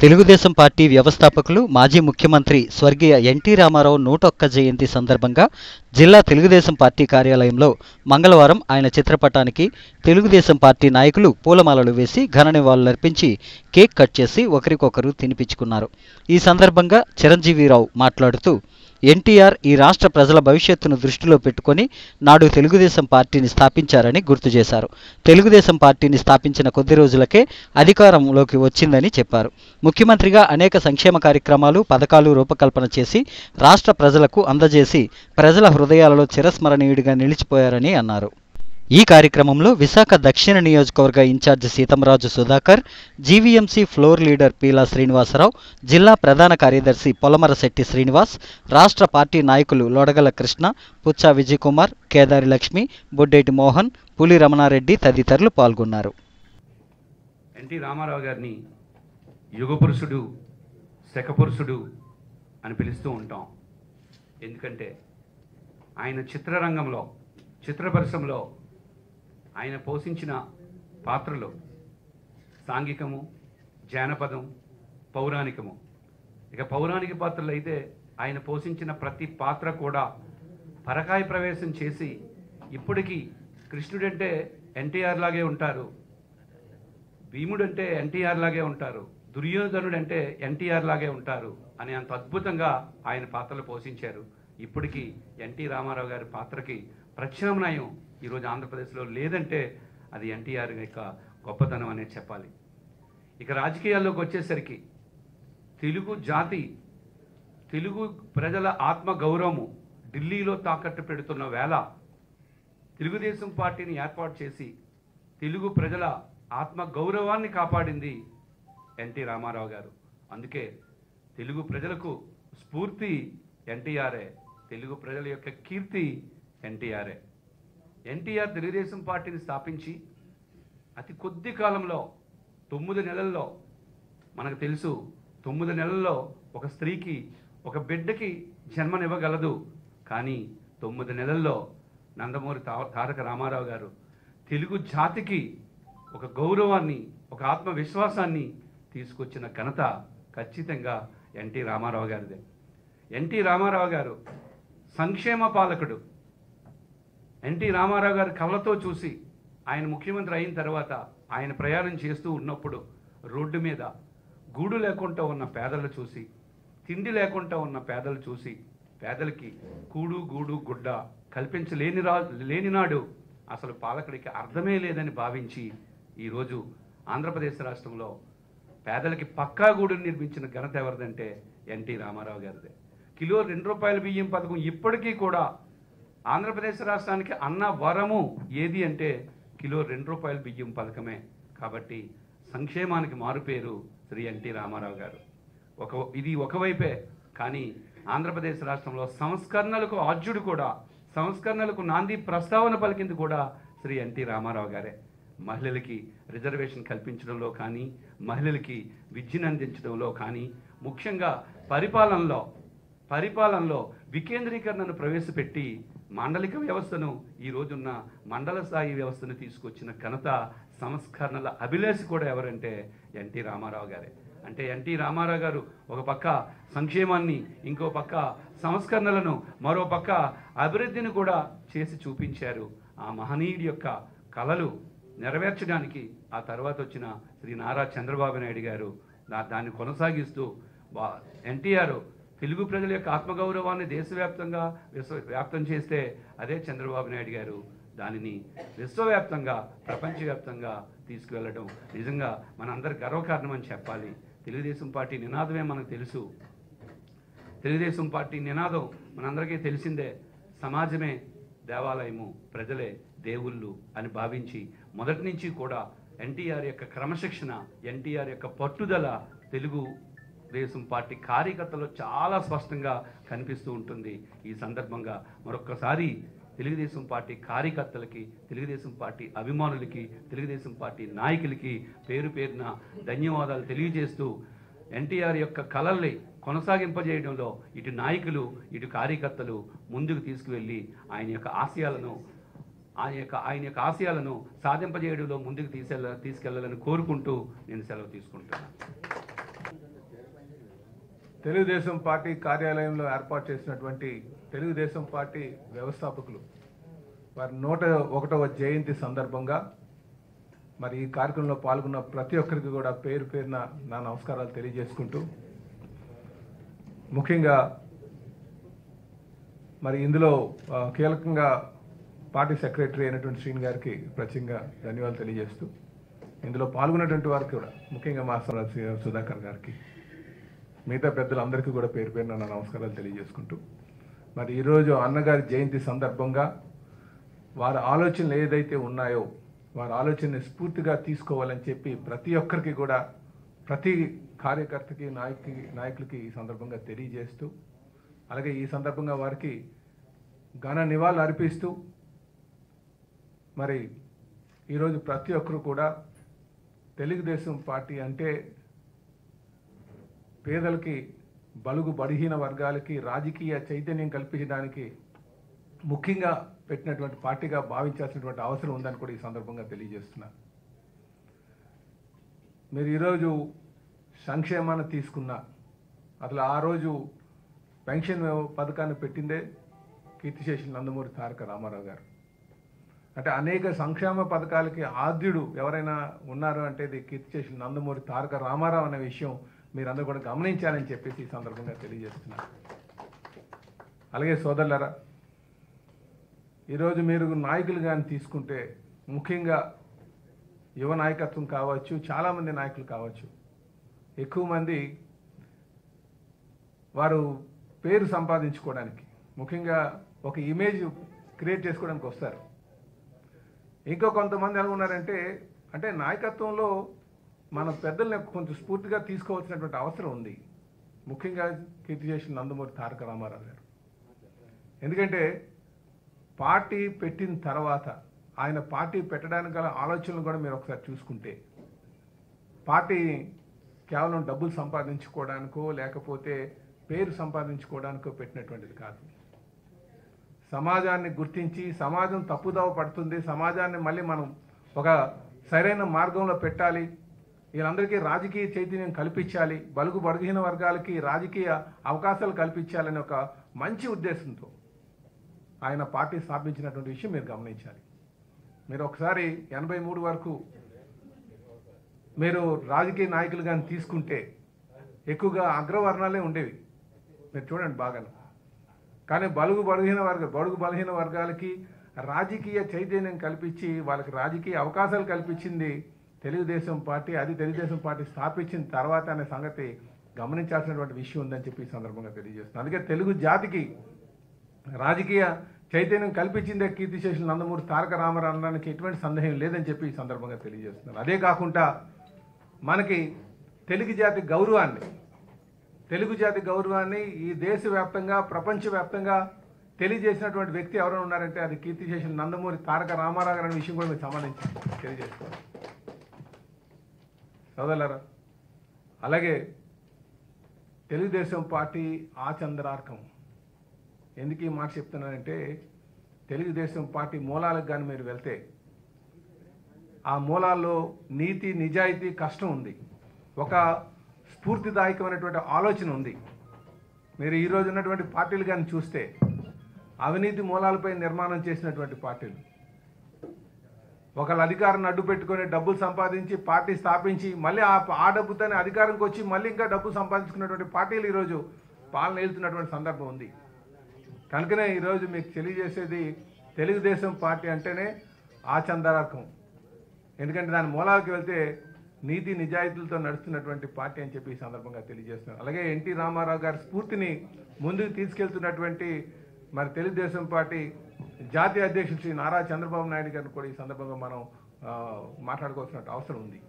Telugu Desam party వ్యవస్థాపకులు మాజీ ముఖ్యమంత్రి స్వర్గీయ ఎన్టీ రామారావు 101 జయంతి సందర్భంగా జిల్లా తెలుగుదేశం పార్టీ కార్యాలయంలో మంగళవారం ఆయన చిత్రపటానికి తెలుగుదేశం పార్టీ నాయకులు పూలమాలలు వేసి ఘన నివాళులర్పించి కేక్ కట్ చేసి ఒకరికొకరు తినిపించుకున్నారు. ఈ సందర్భంగా చిరంజీవిరావు మాట్లాడుతూ ఎన్టీఆర్ ఈ రాష్ట్ర ప్రజల భవిష్యత్తును దృష్టిలో పెట్టుకొని నాడు తెలుగుదేశం పార్టీని స్థాపించారని గుర్తు చేశారు. తెలుగుదేశం పార్టీని స్థాపించిన కొద్ది రోజులకే అధికారంలోకి వచ్చిందని చెప్పారు. ముఖ్యమంత్రిగా అనేక సంక్షేమ కార్యక్రమాలు, పథకాలు రూపకల్పన చేసి రాష్ట్ర ప్రజలకు అందజేసి ప్రజల హృదయాలలో చిరస్మరణీయుడిగా నిలిచిపోయారని అన్నారు. ఈ కార్యక్రమంలో విశాఖ దక్షిణ నియోజకవర్గ in charge Seethamraju Sudhakar, GVMC floor leader Peela Srinivasarao, జిల్లా ప్రధాన కార్యదర్శి పొలమరశెట్టి శ్రీనివాస్, రాష్ట్ర పార్టీ నాయకులు లోడగల కృష్ణ, పుచ్చా విజయకుమార్, కేదారి లక్ష్మి, బొడ్డేటి మోహన్, పులి రమణారెడ్డి తదితరులు పాల్గొన్నారు. ఎన్టీ రామారావు గారిని యుగపురుషుడు, శకపురుషుడు అని పిలుస్తూ ఉంటాం. ఎందుకంటే ఆయన చిత్రరంగంలో, చిత్ర పరిశ్రమలో ఆయన పోషించిన పాత్రలు సాంఘికము, జానపదం, పౌరాణికము. ఇక పౌరాణిక పాత్రలు అయితే ఆయన పోషించిన ప్రతి పాత్ర కూడా పరకాయ ప్రవేశం చేసి ఇప్పటికీ కృష్ణుడంటే ఎన్టీఆర్ లాగే ఉంటారు, భీముడంటే ఎన్టీఆర్ లాగే ఉంటారు, దుర్యోధనుడు అంటే ఎన్టీఆర్ లాగే ఉంటారు అని అంత అద్భుతంగా ఆయన పాత్రలు పోషించారు. ఇప్పటికీ ఎన్టీ రామారావు గారి పాత్రకి ప్రత్యామ్నాయం ఈరోజు ఆంధ్రప్రదేశ్లో లేదంటే అది ఎన్టీఆర్ యొక్క గొప్పతనం అనేది చెప్పాలి. ఇక రాజకీయాల్లోకి వచ్చేసరికి తెలుగు జాతి, తెలుగు ప్రజల ఆత్మ గౌరవము ఢిల్లీలో తాకట్టు పెడుతున్న వేళ తెలుగుదేశం పార్టీని ఏర్పాటు చేసి తెలుగు ప్రజల ఆత్మ గౌరవాన్ని కాపాడింది ఎన్టీ రామారావు గారు. అందుకే తెలుగు ప్రజలకు స్ఫూర్తి ఎన్టీఆర్ఏ, తెలుగు ప్రజల యొక్క కీర్తి ఎన్టీఆర్ఏ. ఎన్టీఆర్ తెలుగుదేశం పార్టీని స్థాపించి అతి కొద్ది కాలంలో 9 నెలల్లో, మనకు తెలుసు 9 నెలల్లో ఒక స్త్రీకి ఒక బిడ్డకి జన్మనివ్వగలదు. కానీ 9 నెలల్లో నందమూరి తారక రామారావు గారు తెలుగు జాతికి ఒక గౌరవాన్ని, ఒక ఆత్మవిశ్వాసాన్ని తీసుకొచ్చిన ఘనత ఖచ్చితంగా ఎన్టీ రామారావు గారిదే. ఎన్టీ రామారావు గారు సంక్షేమ పాలకుడు. ఎన్టీ రామారావు గారి కళ్ళతో చూసి ఆయన ముఖ్యమంత్రి అయిన తర్వాత ఆయన ప్రయాణం చేస్తూ ఉన్నప్పుడు రోడ్డు మీద గూడు లేకుండా ఉన్న పేదలు చూసి, తిండి లేకుండా ఉన్న పేదలు చూసి, పేదలకి కూడు గూడు గుడ్డ కల్పించలేని నాడు అసలు పాలకుడికి అర్థమే లేదని భావించి ఈరోజు ఆంధ్రప్రదేశ్ రాష్ట్రంలో పేదలకి పక్కా గూడును నిర్మించిన ఘనత ఎవరిదంటే ఎన్టీ రామారావు గారిదే. కిలో ₹2 బియ్యం పథకం ఇప్పటికీ కూడా ఆంధ్రప్రదేశ్ రాష్ట్రానికి అన్న వరము ఏది అంటే కిలో ₹2 బియ్యం పథకమే. కాబట్టి సంక్షేమానికి మారుపేరు శ్రీ ఎన్టీ రామారావు గారు. ఇది ఒకవైపే, కానీ ఆంధ్రప్రదేశ్ రాష్ట్రంలో సంస్కరణలకు ఆద్యుడు కూడా, సంస్కరణలకు నాంది ప్రస్తావన పలికింది కూడా శ్రీ ఎన్టీ రామారావు గారే. మహిళలకి రిజర్వేషన్ కల్పించడంలో కానీ, మహిళలకి విద్యను అందించడంలో కానీ, ముఖ్యంగా పరిపాలనలో వికేంద్రీకరణను ప్రవేశపెట్టి మాండలిక వ్యవస్థను, ఈ రోజున్న మండల స్థాయి వ్యవస్థను తీసుకొచ్చిన ఘనత, సంస్కరణల అభిలాషి కూడా ఎవరంటే ఎన్టీ రామారావు గారే. అంటే ఎన్టీ రామారావు గారు ఒక పక్క సంక్షేమాన్ని, ఇంకో పక్క సంస్కరణలను, మరో పక్క అభివృద్ధిని కూడా చేసి చూపించారు. ఆ మహనీయుడి యొక్క కళలు నెరవేర్చడానికి ఆ తర్వాత వచ్చిన శ్రీ నారా చంద్రబాబు నాయుడు గారు దాన్ని కొనసాగిస్తూ ఎన్టీఆర్ తెలుగు ప్రజల యొక్క ఆత్మగౌరవాన్ని దేశవ్యాప్తంగా వ్యాప్తం చేస్తే, అదే చంద్రబాబు నాయుడు గారు దానిని విశ్వవ్యాప్తంగా, ప్రపంచవ్యాప్తంగా తీసుకువెళ్ళడం నిజంగా మనందరి గర్వకారణం అని చెప్పాలి. తెలుగుదేశం పార్టీ నినాదమే మనకు తెలుసు. తెలుగుదేశం పార్టీ నినాదం మనందరికీ తెలిసిందే, సమాజమే దేవాలయము, ప్రజలే దేవుళ్ళు అని భావించి మొదటి నుంచి కూడా ఎన్టీఆర్ యొక్క క్రమశిక్షణ, ఎన్టీఆర్ యొక్క పట్టుదల తెలుగుదేశం పార్టీ కార్యకర్తలు చాలా స్పష్టంగా కనిపిస్తూ ఉంటుంది. ఈ సందర్భంగా మరొక్కసారి తెలుగుదేశం పార్టీ కార్యకర్తలకి, తెలుగుదేశం పార్టీ అభిమానులకి, తెలుగుదేశం పార్టీ నాయకులకి పేరు పేరున ధన్యవాదాలు తెలియజేస్తూ, ఎన్టీఆర్ యొక్క కళల్ని కొనసాగింపజేయడంలో ఇటు నాయకులు, ఇటు కార్యకర్తలు ముందుకు తీసుకువెళ్ళి ఆయన యొక్క ఆశయాలను సాధింపజేయడంలో ముందుకు తీసుకెళ్లాలని కోరుకుంటూ నేను సెలవు తీసుకుంటున్నాను. తెలుగుదేశం పార్టీ కార్యాలయంలో ఏర్పాటు చేసినటువంటి తెలుగుదేశం పార్టీ వ్యవస్థాపకులు వారి 101వ జయంతి సందర్భంగా మరి ఈ కార్యక్రమంలో పాల్గొన్న ప్రతి ఒక్కరికి కూడా పేరు పేరున నా నమస్కారాలు తెలియజేసుకుంటూ, ముఖ్యంగా మరి ఇందులో కీలకంగా పార్టీ సెక్రటరీ అయినటువంటి శ్రీని గారికి ప్రత్యేకంగా ధన్యవాదాలు తెలియజేస్తూ, ఇందులో పాల్గొన్నటువంటి వారికి కూడా ముఖ్యంగా మా సుధాకర్ గారికి, మిగతా పెద్దలందరికీ కూడా పేరు పేరున నా నమస్కారాలు తెలియజేసుకుంటూ, మరి ఈరోజు అన్నగారి జయంతి సందర్భంగా వారి ఆలోచనలు ఏదైతే ఉన్నాయో వారి ఆలోచనని స్ఫూర్తిగా తీసుకోవాలని చెప్పి ప్రతి ఒక్కరికి కూడా, ప్రతి కార్యకర్తకి నాయకులకి ఈ సందర్భంగా తెలియజేస్తూ, అలాగే ఈ సందర్భంగా వారికి ఘన నివాళులు అర్పిస్తూ, మరి ఈరోజు ప్రతి ఒక్కరు కూడా తెలుగుదేశం పార్టీ అంటే పేదలకి, బలుగు బలహీన వర్గాలకి రాజకీయ చైతన్యం కల్పించడానికి ముఖ్యంగా పెట్టినటువంటి పార్టీగా భావించాల్సినటువంటి అవసరం ఉందని కూడా ఈ సందర్భంగా తెలియజేస్తున్నా. మీరు ఈరోజు సంక్షేమాన్ని తీసుకున్నా, అసలు ఆ రోజు పెన్షన్ పథకాన్ని పెట్టిందే కీర్తిశేషులు నందమూరి తారక రామారావు గారు. అంటే అనేక సంక్షేమ పథకాలకి ఆద్యుడు ఎవరైనా ఉన్నారు అంటే ఇది కీర్తిశేషులు నందమూరి తారక రామారావు అనే విషయం మీరందరూ కూడా గమనించాలని చెప్పేసి ఈ సందర్భంగా తెలియజేస్తున్నారు. అలాగే సోదరులారా, ఈరోజు మీరు నాయకులు కానీ తీసుకుంటే, ముఖ్యంగా యువ నాయకత్వం కావచ్చు, చాలామంది నాయకులు కావచ్చు, ఎక్కువ మంది వారు పేరు సంపాదించుకోవడానికి, ముఖ్యంగా ఒక ఇమేజ్ క్రియేట్ చేసుకోవడానికి వస్తారు. ఇంకో కొంతమంది ఎలా ఉన్నారంటే, అంటే నాయకత్వంలో మన పెద్దల్ని కొంచెం స్ఫూర్తిగా తీసుకోవాల్సినటువంటి అవసరం ఉంది, ముఖ్యంగా కీర్తిశేషులు నందమూరి తారక రామారావు గారు. ఎందుకంటే పార్టీ పెట్టిన తర్వాత ఆయన పార్టీ పెట్టడానికి గల ఆలోచనలు కూడా మీరు ఒకసారి చూసుకుంటే, పార్టీ కేవలం డబ్బులు సంపాదించుకోవడానికో లేకపోతే పేరు సంపాదించుకోవడానికో పెట్టినటువంటిది కాదు. సమాజాన్ని గుర్తించి, సమాజం తప్పుదోవ పడుతుంది, సమాజాన్ని మళ్ళీ మనం ఒక సరైన మార్గంలో పెట్టాలి, వీళ్ళందరికీ రాజకీయ చైతన్యం కల్పించాలి, బలుగు బలహీన వర్గాలకి రాజకీయ అవకాశాలు కల్పించాలని ఒక మంచి ఉద్దేశంతో ఆయన పార్టీ స్థాపించినటువంటి విషయం మీరు గమనించాలి. మీరు ఒకసారి 83 వరకు మీరు రాజకీయ నాయకులు కానీ తీసుకుంటే ఎక్కువగా అగ్రవర్ణాలే ఉండేవి, మీరు చూడండి బాగా. కానీ బడుగు బలహీన వర్గాలకి రాజకీయ చైతన్యం కల్పించి వాళ్ళకి రాజకీయ అవకాశాలు కల్పించింది తెలుగుదేశం పార్టీ. అది తెలుగుదేశం పార్టీ స్థాపించిన తర్వాత అనే సంగతి గమనించాల్సినటువంటి విషయం ఉందని చెప్పి ఈ సందర్భంగా తెలియజేస్తున్నాను. అందుకే తెలుగు జాతికి రాజకీయ చైతన్యం కల్పించిందే కీర్తిశేషులు నందమూరి తారక రామారావు అనడానికి ఎటువంటి సందేహం లేదని చెప్పి ఈ సందర్భంగా తెలియజేస్తున్నాను. అదే కాకుండా మనకి తెలుగు జాతి గౌరవాన్ని ఈ దేశవ్యాప్తంగా, ప్రపంచవ్యాప్తంగా తెలియజేసినటువంటి వ్యక్తి ఎవరైనా ఉన్నారంటే అది కీర్తిశేషులు నందమూరి తారక రామారావు గారి విషయం కూడా మీకు సంబంధించి తెలియజేసుకోవాలి సోదరులారా. అలాగే తెలుగుదేశం పార్టీ ఆచంద్రార్కం. ఎందుకు ఈ మాట చెప్తున్నానంటే, తెలుగుదేశం పార్టీ మూలాలకు కానీ మీరు వెళ్తే ఆ మూలాల్లో నీతి, నిజాయితీ, కష్టం ఉంది, ఒక స్ఫూర్తిదాయకమైనటువంటి ఆలోచన ఉంది. మీరు ఈరోజు ఉన్నటువంటి పార్టీలు కానీ చూస్తే అవినీతి మూలాలపై నిర్మాణం చేసినటువంటి పార్టీలు, ఒకళ్ళ అధికారాన్ని అడ్డు పెట్టుకొని డబ్బులు సంపాదించి పార్టీ స్థాపించి మళ్ళీ ఆ డబ్బుతోనే అధికారంకి వచ్చి మళ్ళీ ఇంకా డబ్బు సంపాదించుకున్నటువంటి పార్టీలు ఈరోజు పాలన వెళ్తున్నటువంటి సందర్భం ఉంది. కనుకనే ఈరోజు మీకు తెలియజేసేది తెలుగుదేశం పార్టీ అంటేనే ఆచంద్రార్కం. ఎందుకంటే దాని మూలాలకు వెళ్తే నీతి నిజాయితీలతో నడుస్తున్నటువంటి పార్టీ అని చెప్పి ఈ సందర్భంగా తెలియజేస్తున్నారు. అలాగే ఎన్టీ రామారావు గారి స్ఫూర్తిని ముందుకు తీసుకెళ్తున్నటువంటి మరి తెలుగుదేశం పార్టీ జాతీయ అధ్యక్షుడు శ్రీ నారా చంద్రబాబు నాయుడు గారిని కూడా ఈ సందర్భంగా మనం మాట్లాడుకోవాల్సిన అవసరం ఉంది.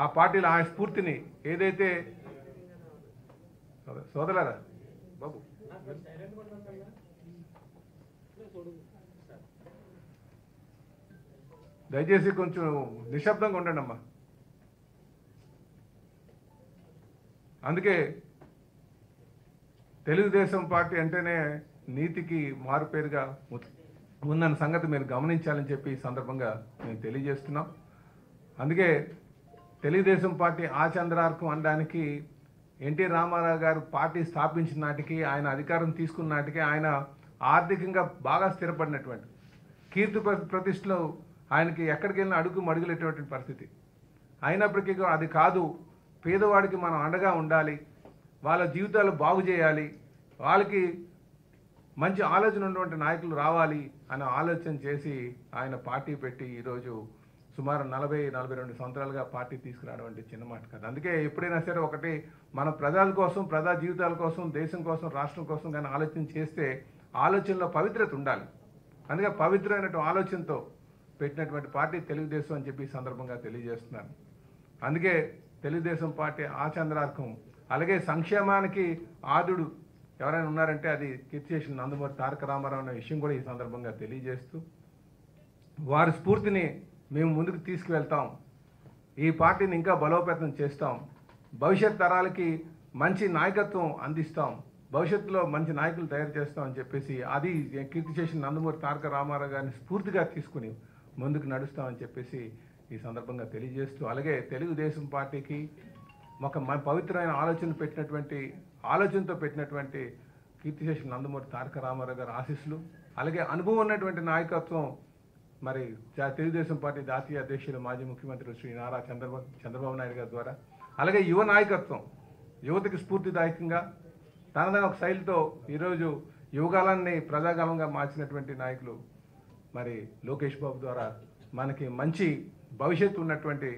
ఆ పార్టీలో ఆ స్ఫూర్తిని ఏదైతే సోదరులారా బాబు దయచేసి కొంచెం నిశ్శబ్దంగా ఉండండి అమ్మా. అందుకే తెలుగుదేశం పార్టీ అంటేనే నీతికి మారుపేరుగా ఉందన్న సంగతి మీరు గమనించాలని చెప్పి ఈ సందర్భంగా మేము తెలియజేస్తున్నాం. అందుకే తెలుగుదేశం పార్టీ ఆచంద్రార్కం అనడానికి ఎన్టీ రామారావు గారు పార్టీ స్థాపించిన నాటికి, ఆయన అధికారం తీసుకున్న నాటికి ఆయన ఆర్థికంగా బాగా స్థిరపడినటువంటి, కీర్తి ప్రతిష్టలో ఆయనకి ఎక్కడికి వెళ్ళినా అడుగు మడుగులేటువంటి పరిస్థితి. అయినప్పటికీ అది కాదు, పేదవాడికి మనం అండగా ఉండాలి, వాళ్ళ జీవితాలు బాగు చేయాలి, వాళ్ళకి మంచి ఆలోచన ఉన్నటువంటి నాయకులు రావాలి అనే ఆలోచన చేసి ఆయన పార్టీ పెట్టి ఈరోజు సుమారు 40-42 సంవత్సరాలుగా పార్టీ తీసుకురావడం అంటే చిన్న మాట కాదు. అందుకే ఎప్పుడైనా సరే ఒకటి మన ప్రజల కోసం, ప్రజా జీవితాల కోసం, దేశం కోసం, రాష్ట్రం కోసం కానీ ఆలోచన చేస్తే ఆలోచనలో పవిత్రత ఉండాలి. అందుకే పవిత్రమైనటువంటి ఆలోచనతో పెట్టినటువంటి పార్టీ తెలుగుదేశం అని చెప్పి ఈ సందర్భంగా తెలియజేస్తున్నాను. అందుకే తెలుగుదేశం పార్టీ ఆచంద్రార్కం, అలాగే సంక్షేమానికి ఆదుడు ఎవరైనా ఉన్నారంటే అది కీర్తిశేషులు నందమూరి తారక రామారావు అనే విషయం కూడా ఈ సందర్భంగా తెలియజేస్తూ, వారి స్ఫూర్తిని మేము ముందుకు తీసుకువెళ్తాం, ఈ పార్టీని ఇంకా బలోపేతం చేస్తాం, భవిష్యత్ తరాలకి మంచి నాయకత్వం అందిస్తాం, భవిష్యత్తులో మంచి నాయకులు తయారు చేస్తాం అని చెప్పేసి అది కీర్తిశేషులు నందమూరి తారక రామారావు గారిని స్ఫూర్తిగా తీసుకుని ముందుకు నడుస్తామని చెప్పేసి ఈ సందర్భంగా తెలియజేస్తూ, అలాగే తెలుగుదేశం పార్టీకి ఒక పవిత్రమైన ఆలోచనతో పెట్టినటువంటి కీర్తిశేషులు నందమూరి తారక రామారావు గారి ఆశీస్సులు, అలాగే అనుభవం ఉన్నటువంటి నాయకత్వం మరి తెలుగుదేశం పార్టీ జాతీయ అధ్యక్షులు మాజీ ముఖ్యమంత్రి శ్రీ నారా చంద్రబాబు నాయుడు గారి ద్వారా, అలాగే యువ నాయకత్వం, యువతకి స్ఫూర్తిదాయకంగా తనదైన ఒక శైలితో ఈరోజు యువకాలాన్ని ప్రజాకాలంగా మార్చినటువంటి నాయకులు మరి లోకేష్ బాబు ద్వారా మనకి మంచి భవిష్యత్తు ఉన్నటువంటి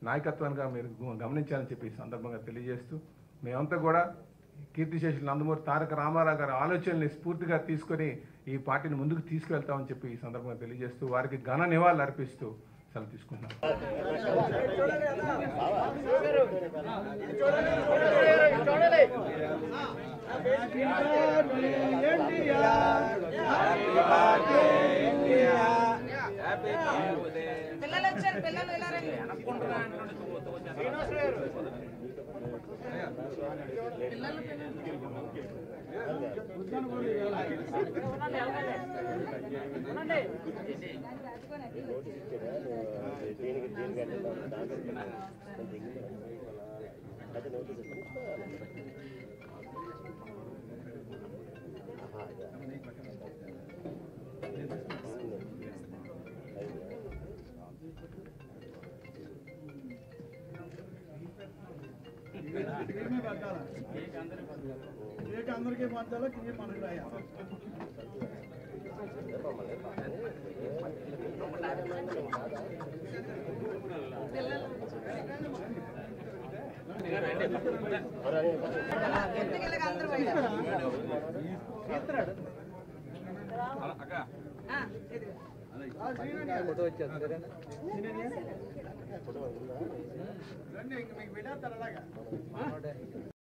నాయకత్వానికి మీరు గమనించాలని చెప్పి ఈ సందర్భంగా తెలియజేస్తూ, మేమంతా కూడా కీర్తిశేషులు నందమూరి తారక రామారావు గారి ఆలోచనల్ని స్ఫూర్తిగా తీసుకొని ఈ పార్టీని ముందుకు తీసుకువెళ్తామని చెప్పి ఈ సందర్భంగా తెలియజేస్తూ వారికి ఘన నివాళులు అర్పిస్తూ సెలవు తీసుకుంటున్నాం. అందరికీ మధ్యలో మనకు రాయాలి. మీకు వెళ్ళేస్తారు అలాగా.